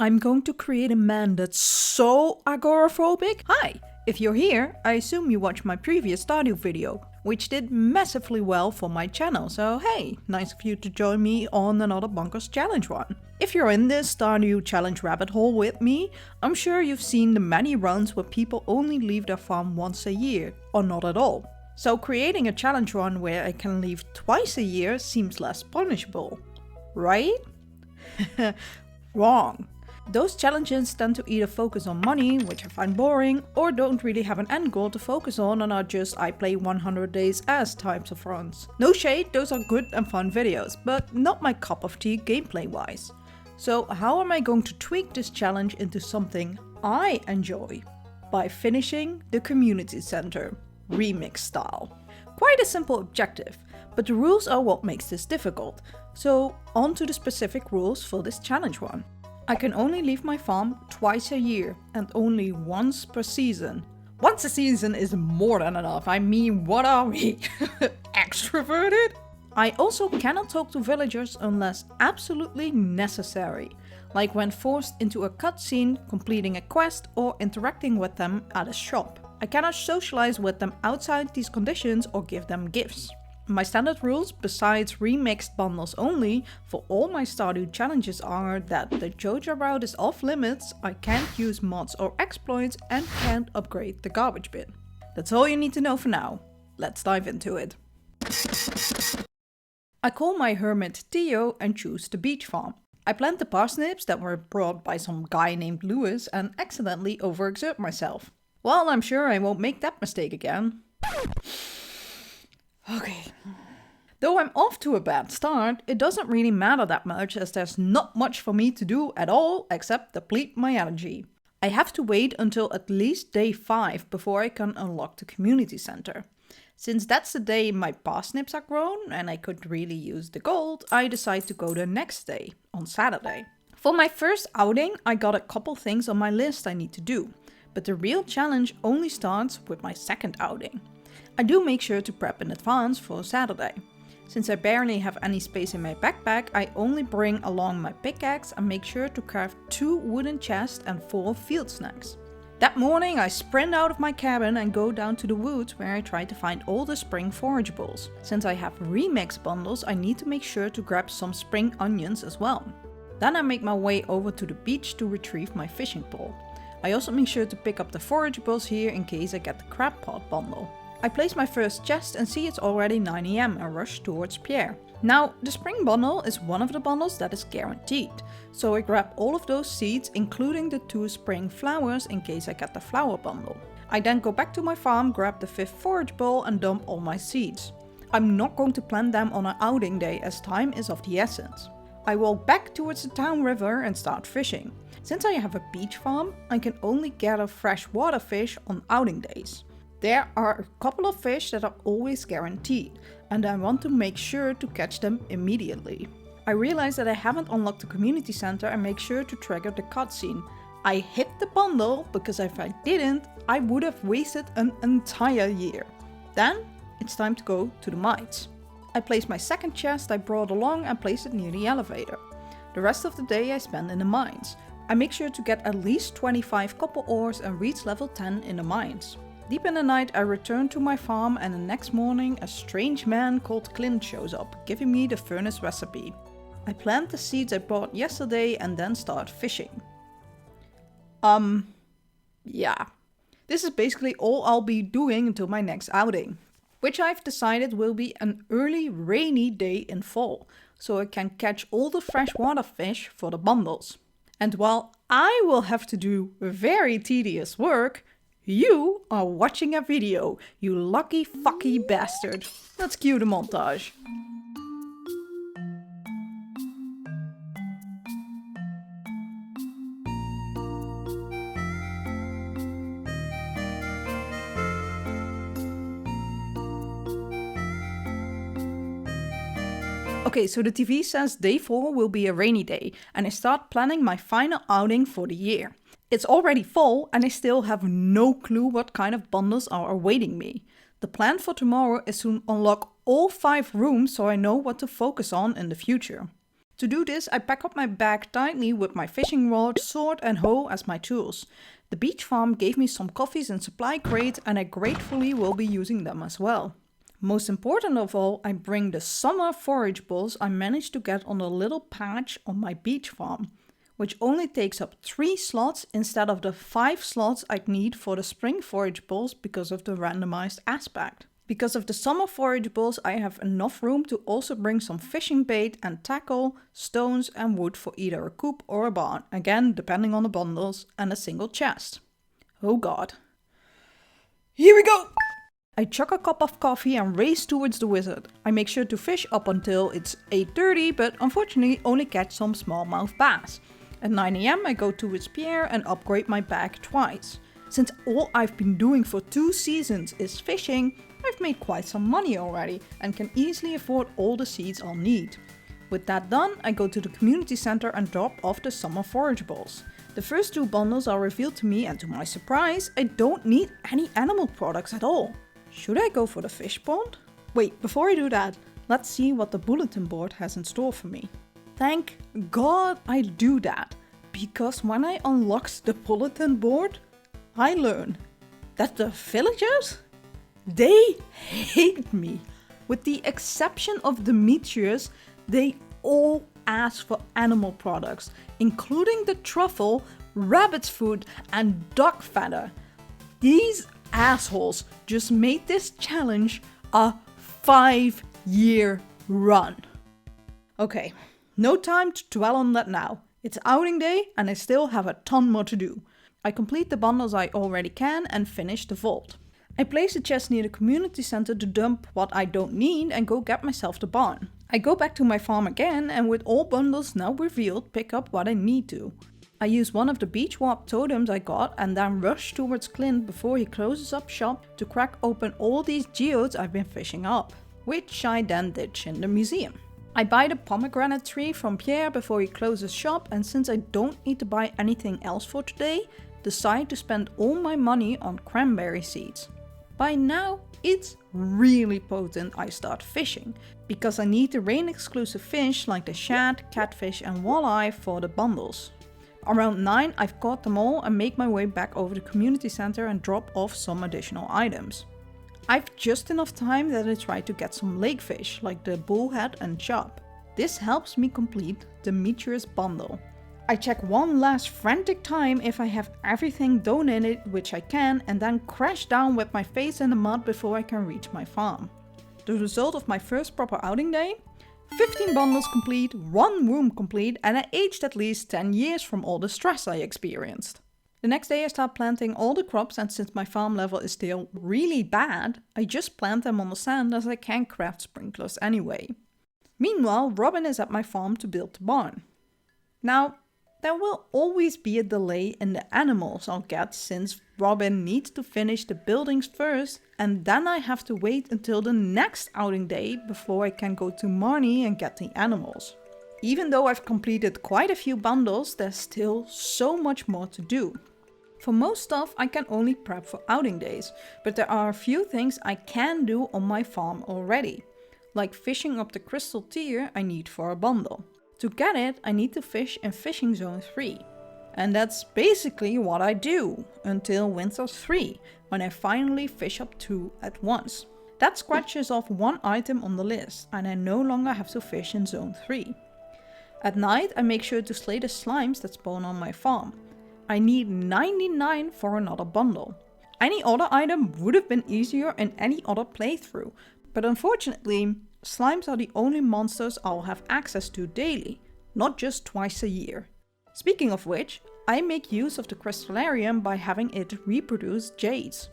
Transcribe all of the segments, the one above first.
I'm going to create a man that's so agoraphobic. Hi! If you're here, I assume you watched my previous Stardew video, which did massively well for my channel, so hey, nice of you to join me on another Bonkers Challenge one. If you're in this Stardew Challenge rabbit hole with me, I'm sure you've seen the many runs where people only leave their farm once a year, or not at all. So creating a challenge run where I can leave twice a year seems less punishable, right? Wrong. Those challenges tend to either focus on money, which I find boring, or don't really have an end goal to focus on and are just I play 100 days as types of runs. No shade, those are good and fun videos, but not my cup of tea gameplay wise. So how am I going to tweak this challenge into something I enjoy? By finishing the community center, remix style. Quite a simple objective, but the rules are what makes this difficult. So on to the specific rules for this challenge one. I can only leave my farm twice a year and only once per season. Once a season is more than enough. I mean, what are we? Extroverted? I also cannot talk to villagers unless absolutely necessary, like when forced into a cutscene, completing a quest, or interacting with them at a shop. I cannot socialize with them outside these conditions or give them gifts. My standard rules, besides remixed bundles only, for all my Stardew challenges are that the Joja route is off limits, I can't use mods or exploits, and can't upgrade the garbage bin. That's all you need to know for now. Let's dive into it. I call my hermit Theo and choose the beach farm. I plant the parsnips that were brought by some guy named Lewis and accidentally overexert myself. Well, I'm sure I won't make that mistake again. Okay. Though I'm off to a bad start, it doesn't really matter that much as there's not much for me to do at all except deplete my energy. I have to wait until at least day 5 before I can unlock the community center. Since that's the day my parsnips are grown and I could really use the gold, I decide to go the next day, on Saturday. For my first outing, I got a couple things on my list I need to do, but the real challenge only starts with my second outing. I do make sure to prep in advance for Saturday. Since I barely have any space in my backpack, I only bring along my pickaxe and make sure to craft 2 wooden chests and 4 field snacks. That morning I sprint out of my cabin and go down to the woods where I try to find all the spring forageables. Since I have remix bundles, I need to make sure to grab some spring onions as well. Then I make my way over to the beach to retrieve my fishing pole. I also make sure to pick up the forageables here in case I get the crab pot bundle. I place my first chest and see it's already 9 AM and rush towards Pierre. Now, the spring bundle is one of the bundles that is guaranteed, so I grab all of those seeds including the 2 spring flowers in case I get the flower bundle. I then go back to my farm, grab the 5th forage bowl and dump all my seeds. I'm not going to plant them on an outing day as time is of the essence. I walk back towards the town river and start fishing. Since I have a beach farm, I can only gather freshwater fish on outing days. There are a couple of fish that are always guaranteed, and I want to make sure to catch them immediately. I realize that I haven't unlocked the community center and make sure to trigger the cutscene. I hit the bundle because if I didn't, I would have wasted an entire year. Then it's time to go to the mines. I place my second chest I brought along and place it near the elevator. The rest of the day I spend in the mines. I make sure to get at least 25 copper ores and reach level 10 in the mines. Deep in the night I return to my farm and the next morning a strange man called Clint shows up, giving me the furnace recipe. I plant the seeds I bought yesterday and then start fishing. Yeah. This is basically all I'll be doing until my next outing, which I've decided will be an early rainy day in fall, so I can catch all the freshwater fish for the bundles. And while I will have to do very tedious work, you are watching a video, you lucky fucky bastard. Let's cue the montage. Okay, so the TV says day 4 will be a rainy day, and I start planning my final outing for the year. It's already fall and I still have no clue what kind of bundles are awaiting me. The plan for tomorrow is to unlock all 5 rooms so I know what to focus on in the future. To do this, I pack up my bag tightly with my fishing rod, sword and hoe as my tools. The beach farm gave me some coffees and supply crate, and I gratefully will be using them as well. Most important of all, I bring the summer forage bowls I managed to get on the little patch on my beach farm, which only takes up 3 slots instead of the 5 slots I'd need for the spring forage bowls because of the randomized aspect. Because of the summer forage bowls, I have enough room to also bring some fishing bait and tackle, stones and wood for either a coop or a barn, again depending on the bundles, and a single chest. Oh god. Here we go! I chug a cup of coffee and race towards the wizard. I make sure to fish up until it's 8:30, but unfortunately only catch some smallmouth bass. At 9 AM I go towards Pierre and upgrade my bag twice. Since all I've been doing for 2 seasons is fishing, I've made quite some money already and can easily afford all the seeds I'll need. With that done, I go to the community center and drop off the summer forage bowls. The first 2 bundles are revealed to me, and to my surprise, I don't need any animal products at all. Should I go for the fish pond? Wait, before I do that, let's see what the bulletin board has in store for me. Thank God I do that, because when I unlock the bulletin board, I learn that the villagers, they hate me. With the exception of Demetrius, they all ask for animal products, including the truffle, rabbit's food, and duck feather. These assholes just made this challenge a 5-year run. Okay, no time to dwell on that now. It's outing day and I still have a ton more to do. I complete the bundles I already can and finish the vault. I place a chest near the community center to dump what I don't need and go get myself the barn. I go back to my farm again and with all bundles now revealed, pick up what I need to. I use one of the beach warp totems I got and then rush towards Clint before he closes up shop to crack open all these geodes I've been fishing up, which I then ditch in the museum. I buy the pomegranate tree from Pierre before he closes shop, and since I don't need to buy anything else for today, decide to spend all my money on cranberry seeds. By now, it's really potent I start fishing, because I need the rain exclusive fish like the shad, catfish and walleye for the bundles. Around 9 I've caught them all and make my way back over the community center and drop off some additional items. I've just enough time that I try to get some lake fish like the bullhead and chub. This helps me complete the Demetrius bundle. I check one last frantic time if I have everything donated, which I can, and then crash down with my face in the mud before I can reach my farm. The result of my first proper outing day? 15 bundles complete, 1 room complete, and I aged at least 10 years from all the stress I experienced. The next day I start planting all the crops, and since my farm level is still really bad, I just plant them on the sand as I can't craft sprinklers anyway. Meanwhile, Robin is at my farm to build the barn. Now, there will always be a delay in the animals I'll get since Robin needs to finish the buildings first, and then I have to wait until the next outing day before I can go to Marnie and get the animals. Even though I've completed quite a few bundles, there's still so much more to do. For most stuff I can only prep for outing days, but there are a few things I can do on my farm already, like fishing up the crystal tier I need for a bundle. To get it, I need to fish in fishing zone 3. And that's basically what I do until winter 3, when I finally fish up 2 at once. That scratches off 1 item on the list, and I no longer have to fish in zone 3. At night I make sure to slay the slimes that spawn on my farm. I need 99 for another bundle. Any other item would have been easier in any other playthrough, but unfortunately, slimes are the only monsters I'll have access to daily, not just twice a year. Speaking of which, I make use of the crystallarium by having it reproduce jades.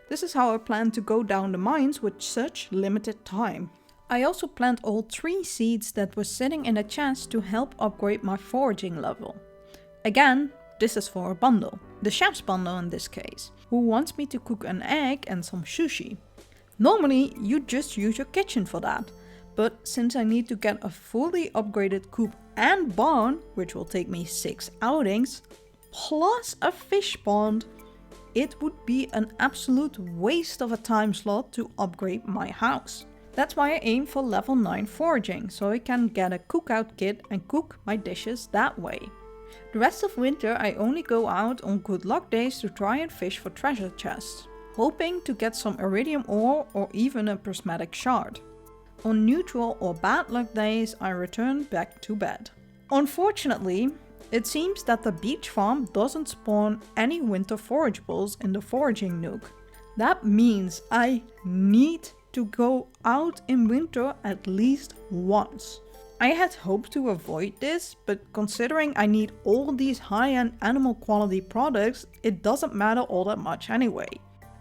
This is how I plan to go down the mines with such limited time. I also plant all 3 seeds that were sitting in a chest to help upgrade my foraging level. Again, this is for a bundle, the chef's bundle in this case, who wants me to cook an egg and some sushi. Normally, you just use your kitchen for that, but since I need to get a fully upgraded coop and barn, which will take me 6 outings, plus a fish pond, it would be an absolute waste of a time slot to upgrade my house. That's why I aim for level 9 foraging, so I can get a cookout kit and cook my dishes that way. The rest of winter I only go out on good luck days to try and fish for treasure chests, hoping to get some iridium ore or even a prismatic shard. On neutral or bad luck days I return back to bed. Unfortunately, it seems that the beach farm doesn't spawn any winter forageables in the foraging nook. That means I need to go out in winter at least once. I had hoped to avoid this, but considering I need all these high-end animal quality products, it doesn't matter all that much anyway.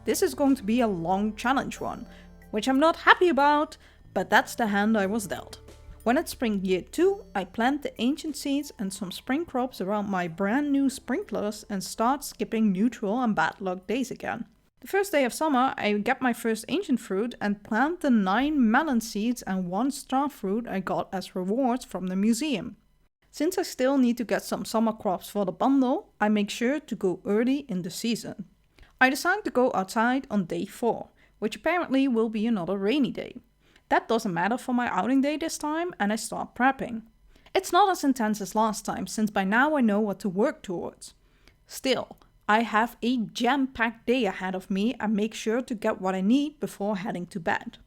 This is going to be a long challenge one, which I'm not happy about, but that's the hand I was dealt. When it's spring year 2, I plant the ancient seeds and some spring crops around my brand new sprinklers and start skipping neutral and bad luck days again. The first day of summer, I get my first ancient fruit and plant the 9 melon seeds and 1 star fruit I got as rewards from the museum. Since I still need to get some summer crops for the bundle, I make sure to go early in the season. I decide to go outside on day 4, which apparently will be another rainy day. That doesn't matter for my outing day this time, and I start prepping. It's not as intense as last time, since by now I know what to work towards. Still, I have a jam-packed day ahead of me and make sure to get what I need before heading to bed.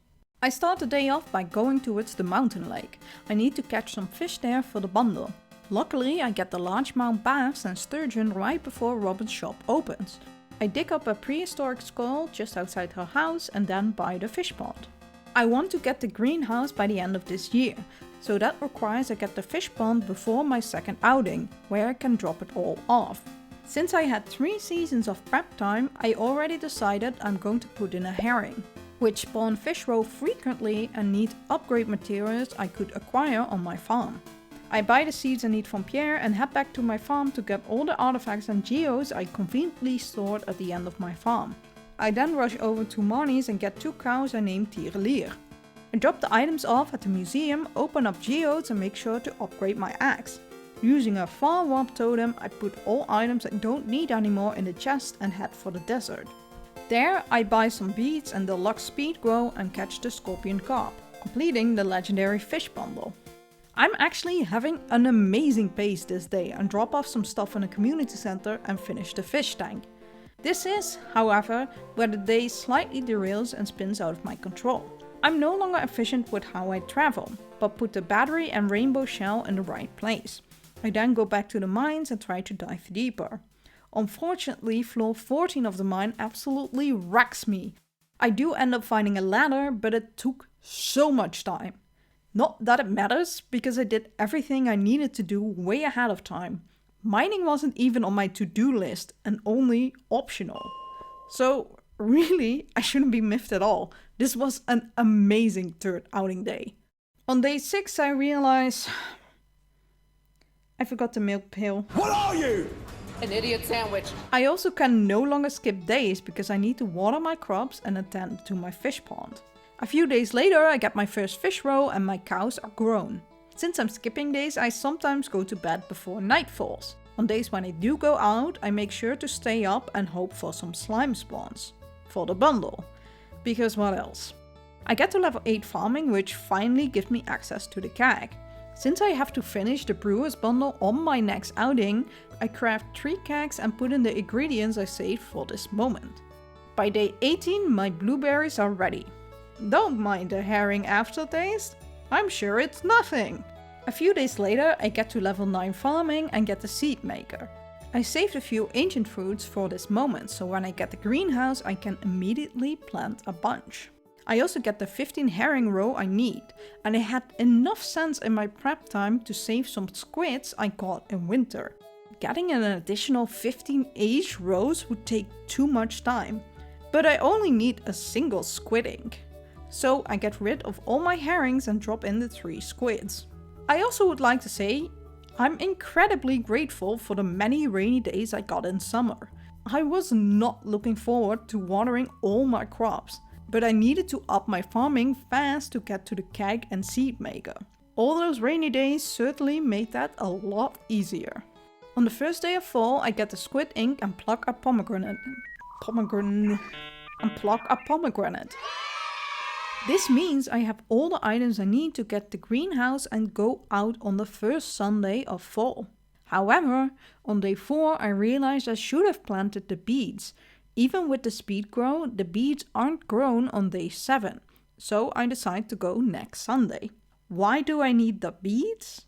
I start the day off by going towards the mountain lake. I need to catch some fish there for the bundle. Luckily, I get the largemouth bass and sturgeon right before Robin's shop opens. I dig up a prehistoric skull just outside her house and then buy the fish pond. I want to get the greenhouse by the end of this year, so that requires I get the fish pond before my second outing, where I can drop it all off. Since I had 3 seasons of prep time, I already decided I'm going to put in a herring, which spawn fish roe frequently and need upgrade materials I could acquire on my farm. I buy the seeds I need from Pierre and head back to my farm to get all the artifacts and geodes I conveniently stored at the end of my farm. I then rush over to Marnie's and get 2 cows I named Tirelier. I drop the items off at the museum, open up geodes and make sure to upgrade my axe. Using a far warp totem, I put all items I don't need anymore in the chest and head for the desert. There, I buy some beads and deluxe speed grow and catch the scorpion carp, completing the legendary fish bundle. I'm actually having an amazing pace this day and drop off some stuff in a community center and finish the fish tank. This is, however, where the day slightly derails and spins out of my control. I'm no longer efficient with how I travel, but put the battery and rainbow shell in the right place. I then go back to the mines and try to dive deeper. Unfortunately, floor 14 of the mine absolutely wrecks me. I do end up finding a ladder, but it took so much time. Not that it matters, because I did everything I needed to do way ahead of time. Mining wasn't even on my to-do list and only optional. So really, I shouldn't be miffed at all. This was an amazing third outing day. On day 6 I realize I forgot the milk pail. What are you? An idiot sandwich. I also can no longer skip days because I need to water my crops and attend to my fish pond. A few days later I get my first fish roe and my cows are grown. Since I'm skipping days, I sometimes go to bed before night falls. On days when I do go out, I make sure to stay up and hope for some slime spawns. For the bundle. Because what else? I get to level 8 farming, which finally gives me access to the keg. Since I have to finish the brewer's bundle on my next outing, I craft 3 kegs and put in the ingredients I saved for this moment. By day 18, my blueberries are ready. Don't mind the herring aftertaste. I'm sure it's nothing. A few days later, I get to level 9 farming and get the seed maker. I saved a few ancient fruits for this moment, so when I get the greenhouse, I can immediately plant a bunch. I also get the 15 herring roe I need, and I had enough sense in my prep time to save some squids I caught in winter. Getting an additional 15 aged roes would take too much time, but I only need a single squid ink. So I get rid of all my herrings and drop in the 3 squids. I also would like to say, I'm incredibly grateful for the many rainy days I got in summer. I was not looking forward to watering all my crops, but I needed to up my farming fast to get to the keg and seed maker. All those rainy days certainly made that a lot easier. On the first day of fall, I get the squid ink and pluck a pomegranate. This means I have all the items I need to get the greenhouse and go out on the first Sunday of fall. However, on day 4 I realized I should have planted the beets. Even with the speed grow, the beets aren't grown on day 7, so I decide to go next Sunday. Why do I need the beets?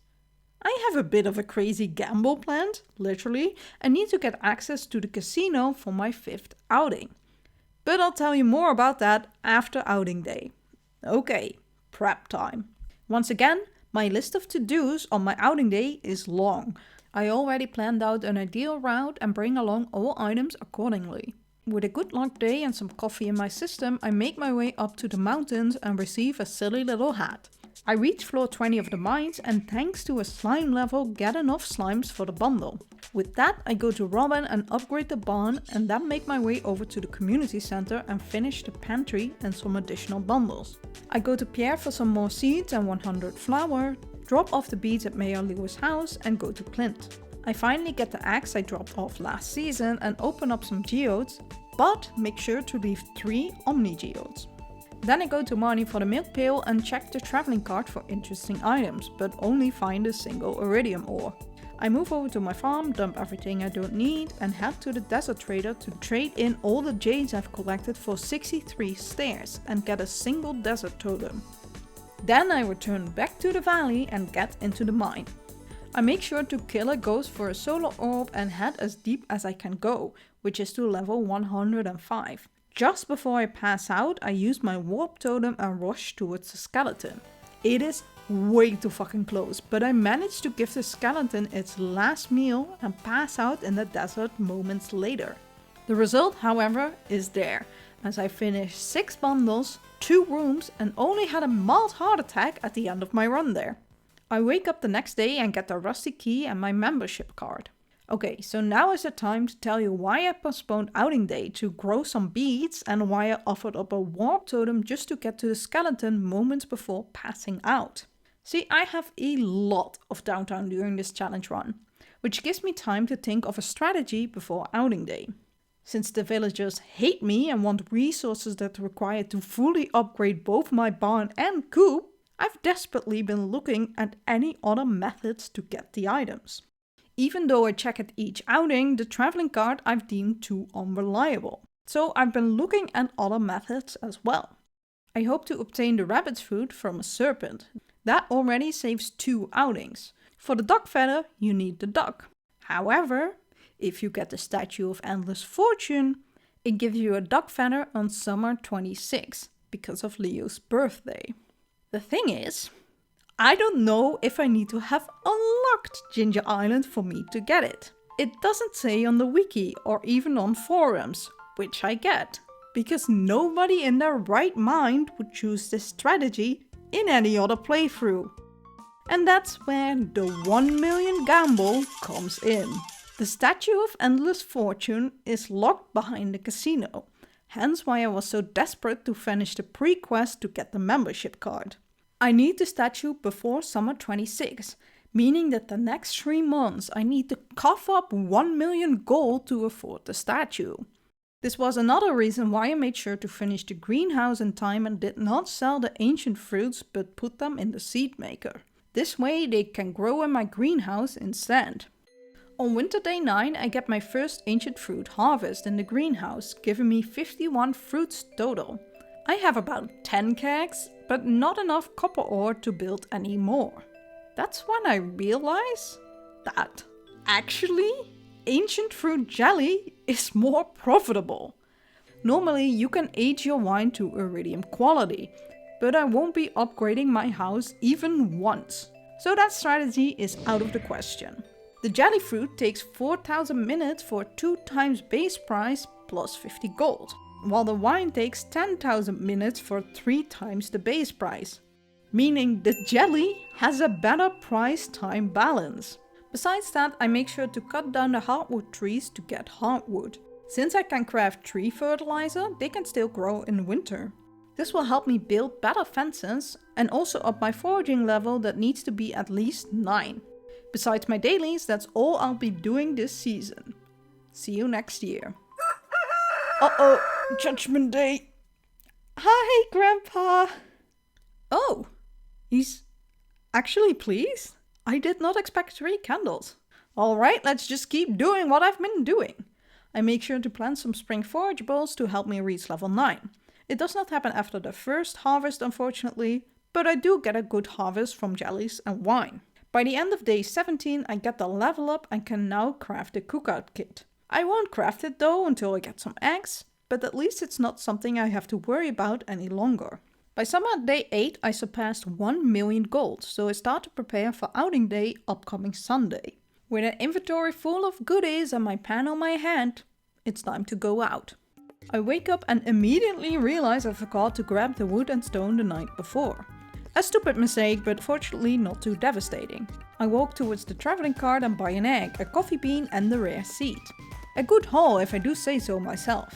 I have a bit of a crazy gamble planned, literally. I need to get access to the casino for my 5th outing. But I'll tell you more about that after outing day. Okay, prep time. Once again, my list of to-dos on my outing day is long. I already planned out an ideal route and bring along all items accordingly. With a good luck day and some coffee in my system, I make my way up to the mountains and receive a silly little hat. I reach floor 20 of the mines and thanks to a slime level get enough slimes for the bundle. With that I go to Robin and upgrade the barn and then make my way over to the community center and finish the pantry and some additional bundles. I go to Pierre for some more seeds and 100 flour, drop off the beads at Mayor Lewis' house and go to Clint. I finally get the axe I dropped off last season and open up some geodes, but make sure to leave 3 omni geodes. Then I go to Marnie for the milk pail and check the traveling cart for interesting items, but only find a single iridium ore. I move over to my farm, dump everything I don't need and head to the desert trader to trade in all the jades I've collected for 63 stairs and get a single desert totem. Then I return back to the valley and get into the mine. I make sure to kill a ghost for a solar orb and head as deep as I can go, which is to level 105. Just before I pass out, I use my warp totem and rush towards the skeleton. It is way too fucking close, but I managed to give the skeleton its last meal and pass out in the desert moments later. The result, however, is there, as I finished 6 bundles, 2 rooms and only had a mild heart attack at the end of my run there. I wake up the next day and get the rusty key and my membership card. Okay, so now is the time to tell you why I postponed outing day to grow some beads and why I offered up a warp totem just to get to the skeleton moments before passing out. See, I have a lot of downtime during this challenge run, which gives me time to think of a strategy before outing day. Since the villagers hate me and want resources that are required to fully upgrade both my barn and coop, I've desperately been looking at any other methods to get the items. Even though I check at each outing, the traveling cart I've deemed too unreliable. So I've been looking at other methods as well. I hope to obtain the rabbit's food from a serpent. That already saves 2 outings. For the duck feather, you need the duck. However, if you get the Statue of Endless Fortune, it gives you a duck feather on summer 26 because of Leo's birthday. The thing is, I don't know if I need to have unlocked Ginger Island for me to get it. It doesn't say on the wiki or even on forums, which I get, because nobody in their right mind would choose this strategy in any other playthrough. And that's where the 1 million gamble comes in. The Statue of Endless Fortune is locked behind the casino, hence why I was so desperate to finish the pre-quest to get the membership card. I need the statue before summer 26, meaning that the next 3 months I need to cough up 1 million gold to afford the statue. This was another reason why I made sure to finish the greenhouse in time and did not sell the ancient fruits but put them in the seed maker. This way they can grow in my greenhouse instead. On winter day 9 I get my first ancient fruit harvest in the greenhouse, giving me 51 fruits total. I have about 10 kegs, but not enough copper ore to build any more. That's when I realize that actually ancient fruit jelly is more profitable. Normally you can age your wine to iridium quality, but I won't be upgrading my house even once. So that strategy is out of the question. The jelly fruit takes 4,000 minutes for 2 times base price plus 50 gold, while the wine takes 10,000 minutes for 3 times the base price. Meaning the jelly has a better price-time balance. Besides that, I make sure to cut down the hardwood trees to get hardwood. Since I can craft tree fertilizer, they can still grow in winter. This will help me build better fences and also up my foraging level that needs to be at least 9. Besides my dailies, that's all I'll be doing this season. See you next year. Uh-oh, Judgment Day. Hi, Grandpa. Oh, he's actually pleased? I did not expect 3 candles. Alright, let's just keep doing what I've been doing. I make sure to plant some spring forageables to help me reach level 9. It does not happen after the first harvest, unfortunately, but I do get a good harvest from jellies and wine. By the end of day 17, I get the level up and can now craft the cookout kit. I won't craft it though until I get some eggs, but at least it's not something I have to worry about any longer. By summer day 8, I surpassed 1 million gold, so I start to prepare for outing day upcoming Sunday. With an inventory full of goodies and my pan on my hand, it's time to go out. I wake up and immediately realize I forgot to grab the wood and stone the night before. A stupid mistake, but fortunately not too devastating. I walk towards the traveling cart and buy an egg, a coffee bean and the rare seed. A good haul if I do say so myself.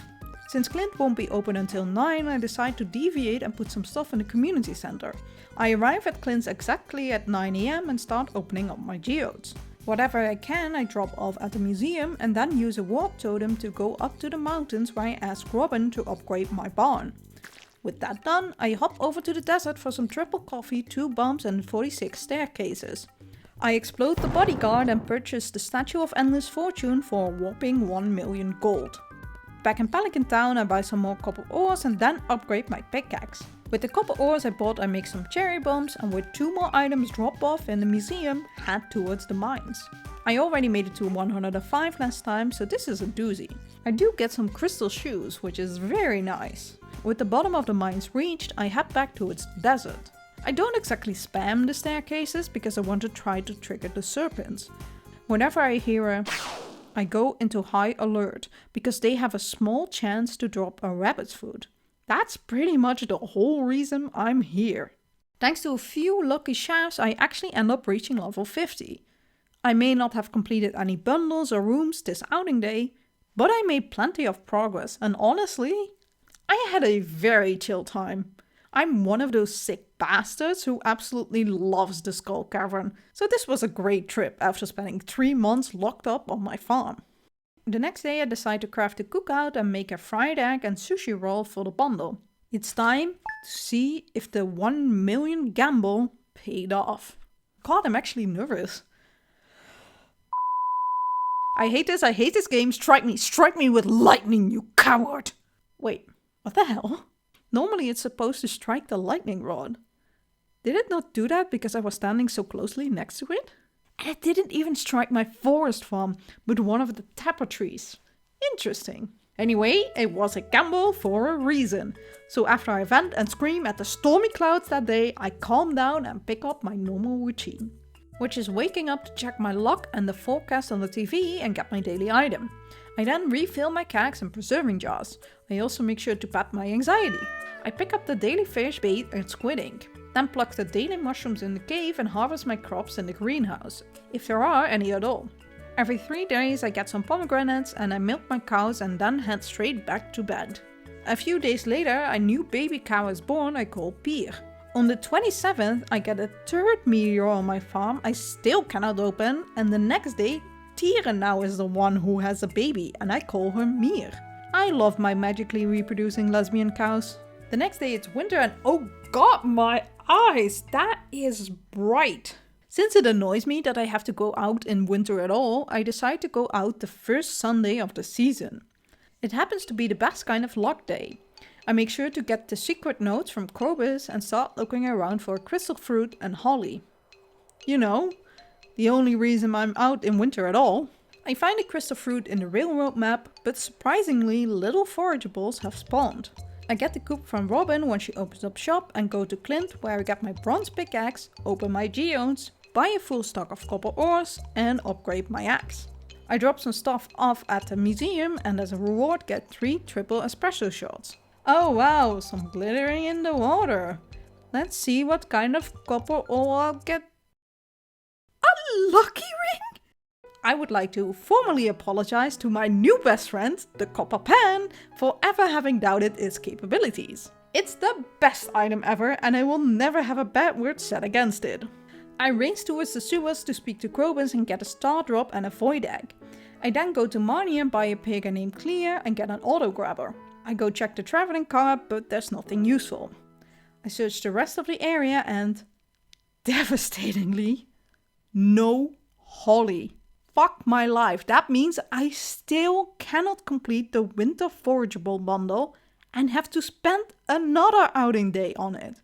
Since Clint won't be open until 9, I decide to deviate and put some stuff in the community center. I arrive at Clint's exactly at 9 AM and start opening up my geodes. Whatever I can, I drop off at the museum and then use a warp totem to go up to the mountains where I ask Robin to upgrade my barn. With that done, I hop over to the desert for some triple coffee, 2 bombs and 46 staircases. I explode the bodyguard and purchase the Statue of Endless Fortune for a whopping 1 million gold. Back in Pelican Town, I buy some more copper ores and then upgrade my pickaxe. With the copper ores I bought, I make some cherry bombs, and with 2 more items drop off in the museum, head towards the mines. I already made it to 105 last time, so this is a doozy. I do get some crystal shoes, which is very nice. With the bottom of the mines reached, I head back towards the desert. I don't exactly spam the staircases because I want to try to trigger the serpents. Whenever I hear a I go into high alert because they have a small chance to drop a rabbit's foot. That's pretty much the whole reason I'm here. Thanks to a few lucky shafts, I actually end up reaching level 50. I may not have completed any bundles or rooms this outing day, but I made plenty of progress, and honestly, I had a very chill time. I'm one of those sick bastards who absolutely loves the Skull Cavern, so this was a great trip after spending 3 months locked up on my farm. The next day I decide to craft a cookout and make a fried egg and sushi roll for the bundle. It's time to see if the 1 million gamble paid off. God, I'm actually nervous. I hate this game, strike me with lightning, you coward! Wait, what the hell? Normally it's supposed to strike the lightning rod. Did it not do that because I was standing so closely next to it? And it didn't even strike my forest farm, but one of the tapper trees. Interesting. Anyway, it was a gamble for a reason. So after I vent and scream at the stormy clouds that day, I calm down and pick up my normal routine. Which is waking up to check my luck and the forecast on the TV and get my daily item. I then refill my kegs and preserving jars. I also make sure to pat my anxiety. I pick up the daily fish bait and squid ink. Then pluck the daily mushrooms in the cave and harvest my crops in the greenhouse, if there are any at all. Every 3 days I get some pomegranates and I milk my cows and then head straight back to bed. A few days later a new baby cow is born I call Pier. On the 27th I get a 3rd meteor on my farm I still cannot open, and the next day Tira now is the one who has a baby and I call her Mir. I love my magically reproducing lesbian cows. The next day it's winter and oh god, my eyes, that is bright. Since it annoys me that I have to go out in winter at all, I decide to go out the first Sunday of the season. It happens to be the best kind of luck day. I make sure to get the secret notes from Krobus and start looking around for crystal fruit and holly. You know, the only reason I'm out in winter at all. I find a crystal fruit in the railroad map, but surprisingly little forageables have spawned. I get the coop from Robin when she opens up shop and go to Clint where I get my bronze pickaxe, open my geodes, buy a full stock of copper ores and upgrade my axe. I drop some stuff off at the museum and as a reward get 3 triple espresso shots. Oh wow, some glittering in the water. Let's see what kind of copper ore I'll get. A lucky ring? I would like to formally apologize to my new best friend, the copper pan, for ever having doubted its capabilities. It's the best item ever and I will never have a bad word said against it. I race towards the sewers to speak to Krobus and get a star drop and a void egg. I then go to Marnie and buy a pig named Clear and get an auto grabber. I go check the traveling cart, but there's nothing useful. I search the rest of the area and, devastatingly, no holly. Fuck my life. That means I still cannot complete the winter forageable bundle and have to spend another outing day on it.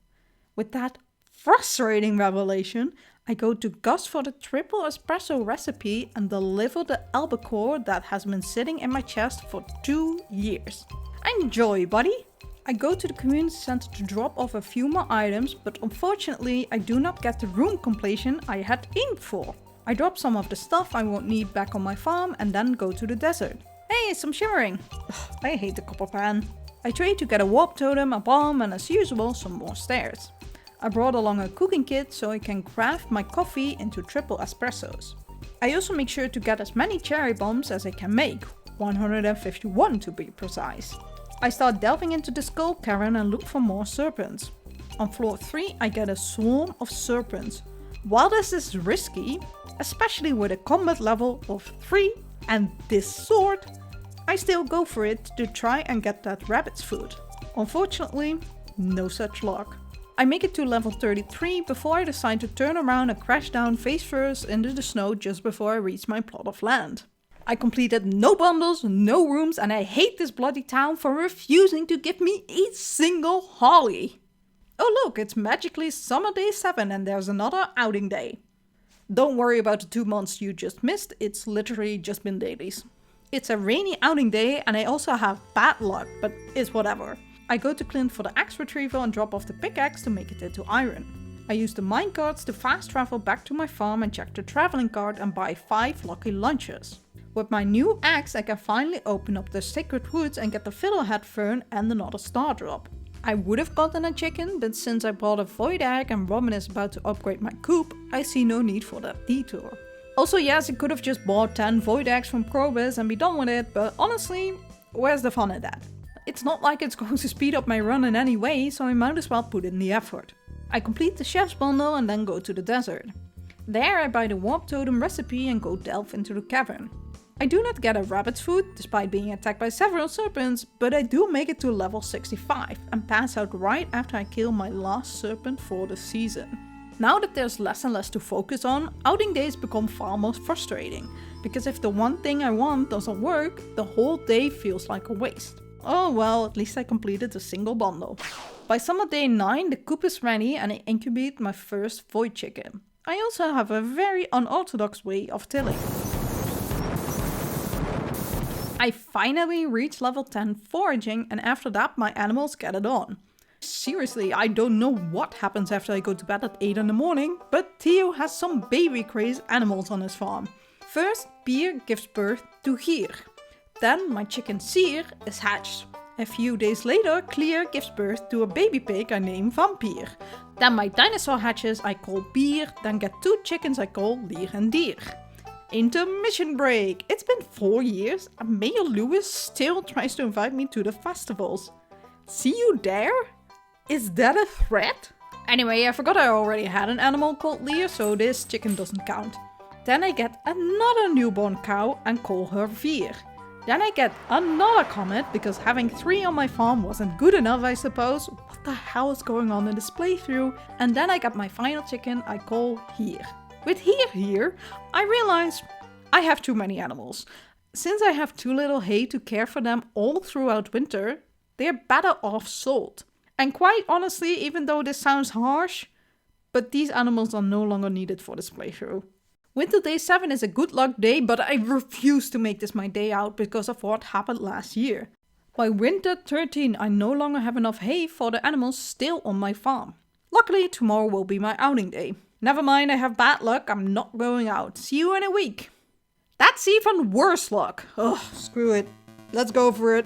With that frustrating revelation, I go to Gus for the triple espresso recipe and deliver the albacore that has been sitting in my chest for 2 years. Enjoy, buddy! I go to the community center to drop off a few more items, but unfortunately I do not get the room completion I had aimed for. I drop some of the stuff I won't need back on my farm and then go to the desert. Hey, some shimmering! Ugh, I hate the copper pan. I trade to get a warp totem, a bomb, and as usual some more stairs. I brought along a cooking kit so I can craft my coffee into triple espressos. I also make sure to get as many cherry bombs as I can make, 151 to be precise. I start delving into the skull cavern and look for more serpents. On floor 3 I get a swarm of serpents. While this is risky, especially with a combat level of 3 and this sword, I still go for it to try and get that rabbit's food. Unfortunately, no such luck. I make it to level 33 before I decide to turn around and crash down face first into the snow just before I reach my plot of land. I completed no bundles, no rooms, and I hate this bloody town for refusing to give me a single holly. Oh look, it's magically summer day 7 and there's another outing day. Don't worry about the 2 months you just missed, it's literally just been dailies. It's a rainy outing day and I also have bad luck, but it's whatever. I go to Clint for the axe retrieval and drop off the pickaxe to make it into iron. I use the minecarts to fast travel back to my farm and check the traveling cart and buy 5 lucky lunches. With my new axe I can finally open up the sacred woods and get the fiddlehead fern and another star drop. I would have gotten a chicken, but since I bought a void egg and Robin is about to upgrade my coop, I see no need for that detour. Also yes, I could have just bought 10 void eggs from Krobus and be done with it, but honestly, where's the fun in that? It's not like it's going to speed up my run in any way, so I might as well put in the effort. I complete the chef's bundle and then go to the desert. There I buy the warp totem recipe and go delve into the cavern. I do not get a rabbit's food, despite being attacked by several serpents, but I do make it to level 65 and pass out right after I kill my last serpent for the season. Now that there's less and less to focus on, outing days become far more frustrating, because if the one thing I want doesn't work, the whole day feels like a waste. Oh well, at least I completed a single bundle. By summer day 9 the coop is ready and I incubate my first void chicken. I also have a very unorthodox way of tilling. I finally reach level 10 foraging and after that my animals get it on. Seriously, I don't know what happens after I go to bed at 8 in the morning, but Theo has some baby crazy animals on his farm. First, Pier gives birth to Gier. Then my chicken Sier is hatched. A few days later, Clear gives birth to a baby pig I name Vampire. Then my dinosaur hatches I call Bier, then get 2 chickens I call Lier and Dier. Intermission break! It's been 4 years and Mayor Lewis still tries to invite me to the festivals. See you there? Is that a threat? Anyway, I forgot I already had an animal called Lear, so this chicken doesn't count. Then I get another newborn cow and call her Veer. Then I get another comet because having 3 on my farm wasn't good enough, I suppose. What the hell is going on in this playthrough? And then I got my final chicken I call Heer. With Heer here, I realize I have too many animals. Since I have too little hay to care for them all throughout winter, they're better off sold. And quite honestly, even though this sounds harsh, but these animals are no longer needed for this playthrough. Winter day 7 is a good luck day, but I refuse to make this my day out because of what happened last year. By winter 13, I no longer have enough hay for the animals still on my farm. Luckily, tomorrow will be my outing day. Never mind, I have bad luck, I'm not going out. See you in a week. That's even worse luck. Ugh, screw it. Let's go for it.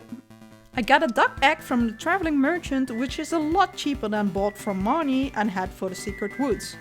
I got a duck egg from the traveling merchant, which is a lot cheaper than bought from Marnie and had for the secret woods.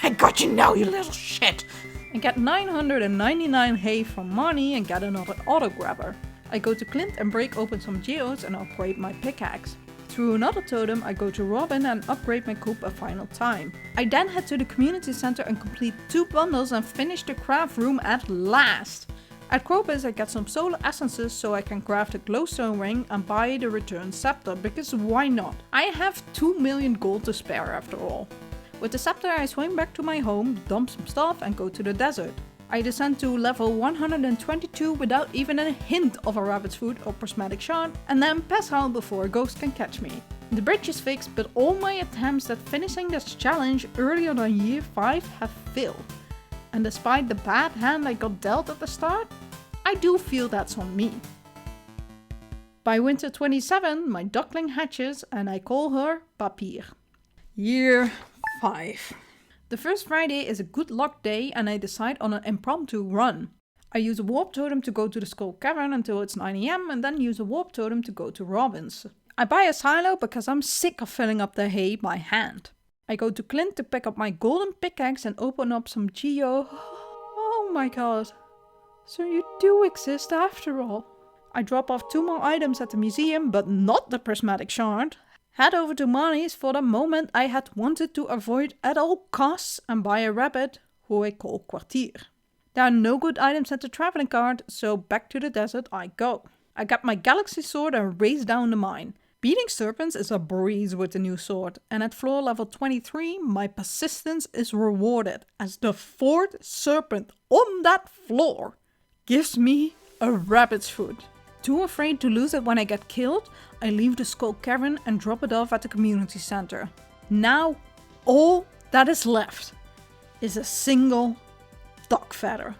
I got you now, you little shit. I get 999 hay from Marnie and get another auto grabber. I go to Clint and break open some geodes and upgrade my pickaxe. Through another totem, I go to Robin and upgrade my coop a final time. I then head to the community center and complete 2 bundles and finish the craft room at last. At Krobus I get some solar essences so I can craft a glowstone ring and buy the return scepter, because why not? I have 2 million gold to spare after all. With the scepter I swing back to my home, dump some stuff and go to the desert. I descend to level 122 without even a hint of a rabbit's foot or prismatic shard, and then pass out before a ghost can catch me. The bridge is fixed, but all my attempts at finishing this challenge earlier than year 5 have failed. And despite the bad hand I got dealt at the start, I do feel that's on me. By winter 27, my duckling hatches and I call her Papier. Year 5. The first Friday is a good luck day and I decide on an impromptu run. I use a warp totem to go to the Skull Cavern until it's 9 AM and then use a warp totem to go to Robin's. I buy a silo because I'm sick of filling up the hay by hand. I go to Clint to pick up my golden pickaxe and open up some geo... Oh my god. So you do exist after all. I drop off 2 more items at the museum, but not the prismatic shard. Head over to Mani's for the moment I had wanted to avoid at all costs and buy a rabbit, who I call Kwartier. There are no good items at the traveling cart, so back to the desert I go. I get my galaxy sword and race down the mine. Beating serpents is a breeze with the new sword, and at floor level 23 my persistence is rewarded as the 4th serpent on that floor gives me a rabbit's foot. Too afraid to lose it when I get killed, I leave the Skull Cavern and drop it off at the community center. Now, all that is left is a single duck feather.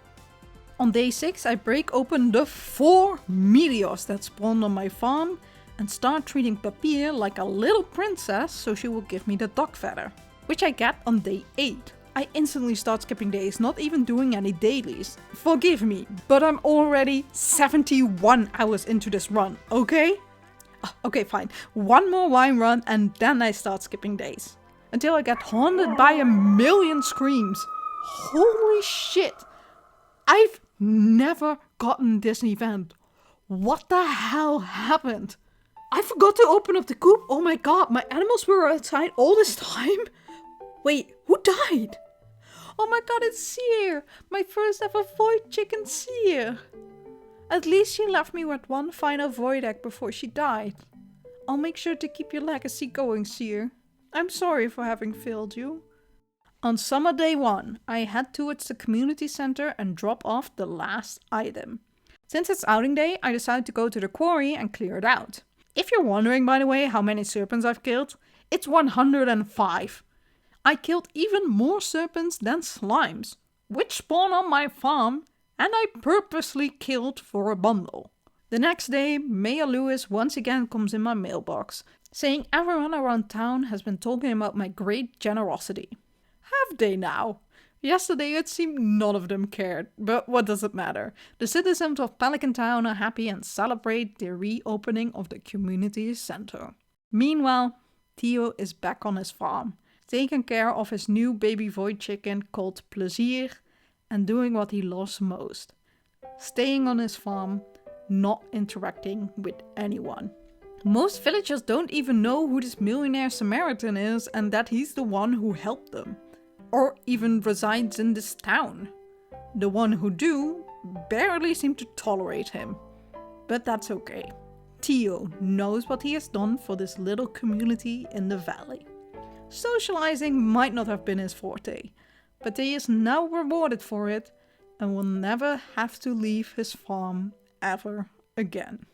On day 6, I break open the 4 meteors that spawned on my farm and start treating Papier like a little princess so she will give me the duck feather, which I get on day 8. I instantly start skipping days, not even doing any dailies. Forgive me, but I'm already 71 hours into this run, okay? Okay, fine. 1 more wine run and then I start skipping days. Until I get haunted by a million screams. Holy shit! I've never gotten this event. What the hell happened? I forgot to open up the coop. Oh my god, my animals were outside all this time? Wait, who died? Oh my god, it's Seer! My first ever void chicken Seer! At least she left me with 1 final void egg before she died. I'll make sure to keep your legacy going, Seer. I'm sorry for having failed you. On summer day 1, I head towards the community center and drop off the last item. Since it's outing day, I decide to go to the quarry and clear it out. If you're wondering, by the way, how many serpents I've killed, it's 105. I killed even more serpents than slimes, which spawn on my farm, and I purposely killed for a bundle. The next day, Mayor Lewis once again comes in my mailbox, saying everyone around town has been talking about my great generosity. Have they now? Yesterday it seemed none of them cared, but what does it matter? The citizens of Pelican Town are happy and celebrate the reopening of the community center. Meanwhile, Theo is back on his farm, taking care of his new baby void chicken called Plezier and doing what he loves most. Staying on his farm, not interacting with anyone. Most villagers don't even know who this millionaire Samaritan is and that he's the one who helped them. Or even resides in this town. The one who do barely seem to tolerate him. But that's okay. Theo knows what he has done for this little community in the valley. Socializing might not have been his forte, but he is now rewarded for it and will never have to leave his farm ever again.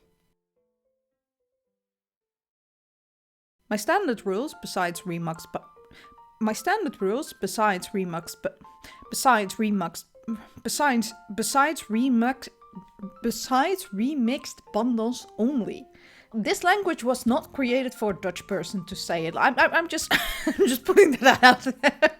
My standard rules besides remixed bundles only. This language was not created for a Dutch person to say it. I'm just I'm just putting that out there.